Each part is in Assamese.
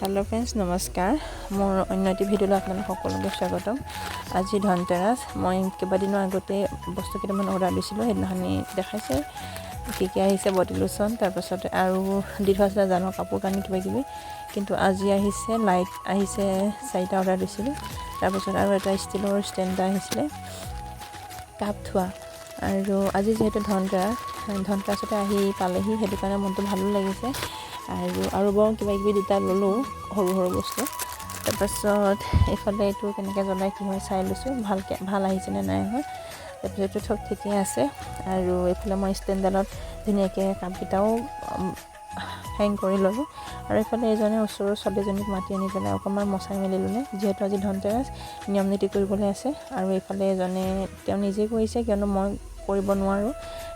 हेलो फ्रेंड्स नमस्कार मोर अन्य एटी भिडिओ आपनालोक सकलोके स्वागतम। आज धनतेरास मैं केबादिনৰ আগতে বস্তু কেইটামান অৰ্ডাৰ দিছিলোঁ সেইদিনাখনি দেখাইছে কি আহিছে বডি লোশন তাৰ পাছত আৰু দি থোৱা আছিল জানো কাপোৰ কানি কিবা কিবি কিন্তু আজি আহিছে লাইট আহিছে 4টা অৰ্ডাৰ দিছিলোঁ তাৰ পাছত আৰু এটা ষ্টিলৰ ষ্টেণ্ড আহিছিলে কাপ থোৱা আৰু আজি যেহেতু ধনতেৰাসতে আহি পালেহি সেইটো কাৰণে মনটো ভালো লাগিছে আৰু বৰ কিবা কিবি দুটা ললো সৰু সৰু বস্তু তাৰ পাছত এফালে এইটো কেনেকৈ জ্বলাই কি হয় চাই লৈছোঁ ভাল আহিছে নে নাই হয় তাৰপিছত চব ঠিকে আছে আৰু এইফালে মই ষ্টেণ্ডডালত ধুনীয়াকৈ কাপকেইটাও হেং কৰি ল'লোঁ আৰু এইফালে এজনে ওচৰৰ ছোৱালীজনীক মাতি আনি পেলাই অকণমান মচাই মেলি ল'লে যিহেতু আজি ধনতেৰাস নিয়ম নীতি কৰিবলৈ আছে আৰু এইফালে এজনে তেওঁ নিজে কৰিছে কিয়নো মই কৰিব নোৱাৰোঁ।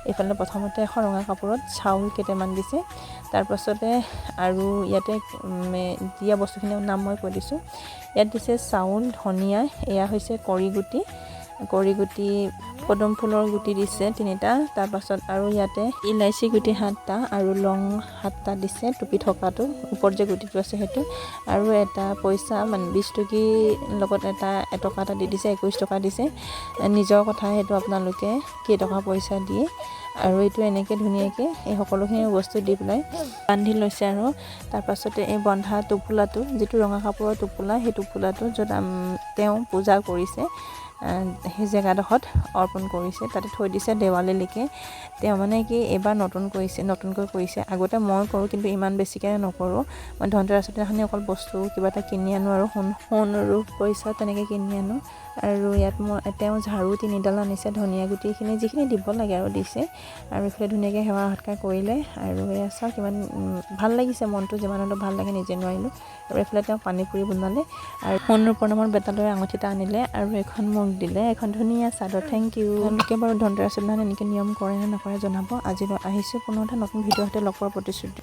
এইফালে প্ৰথমতে এখন ৰঙা কাপোৰত চাউল কেইটামান দিছে তাৰ পাছতে আৰু ইয়াতে দিয়া বস্তুখিনিৰ নাম মই কৈ দিছোঁ। ইয়াত দিছে চাউল ধনিয়া এয়া হৈছে কৰি গুটি পদম ফুলৰ গুটি দিছে 3টা তাৰ পাছত আৰু ইয়াতে ইলাইচি গুটি 7টা আৰু লং 7টা দিছে টুপি থকাটো ওপৰত যে গুটিটো আছে সেইটো আৰু এটা পইচা মানে 20 টকী লগত এটা এটকা এটা দি দিছে 21 টকা দিছে নিজৰ কথা সেইটো আপোনালোকে কেইটকা পইচা দিয়ে আৰু এইটো এনেকৈ ধুনীয়াকৈ এই সকলোখিনি বস্তু দি পেলাই বান্ধি লৈছে আৰু তাৰ পাছতে এই বন্ধা টোপোলাটো যিটো ৰঙা কাপোৰৰ টোপোলা সেই টোপোলাটো য'ত তেওঁ পূজা কৰিছে সেই জেগাডোখৰত অৰ্পণ কৰিছে তাতে থৈ দিছে দেৱালীলৈকে তেওঁ মানে কি এবাৰ নতুনকৈ কৰিছে আগতে মই কৰোঁ কিন্তু ইমান বেছিকৈ নকৰোঁ মই ধনতেৰাসতে অকল বস্তু কিবা এটা কিনি আনো আৰু সোণ আৰু পইচা তেনেকৈ কিনি আনো আৰু ইয়াত মই তেওঁ ঝাৰু 3ডাল আনিছে ধনিয়া গুটিখিনি যিখিনি দিব লাগে আৰু দিছে আৰু এইফালে ধুনীয়াকৈ সেৱা সৎকাৰ কৰিলে আৰু এয়া চাওক কিমান ভাল লাগিছে মনটো যিমান হ'লেও ভাল লাগে নিজে নোৱাৰিলোঁ আৰু এইফালে তেওঁ পানী পুৰি বনালে আৰু সোণৰ প্ৰণামৰ বেটালৈ আঙুঠি এটা আনিলে আৰু এখন মোক দিলে এখন ধুনীয়া চাদৰ থেংক ইউ তেওঁলোকে বাৰু ধনতেৰাসৰ দিনাখন এনেকৈ নিয়ম কৰে নে নকৰে জনাব। আজিলৈ আহিছোঁ পুনৰ এটা নতুন ভিডিঅ'তে লগ পোৱাৰ প্ৰতিশ্ৰুতি।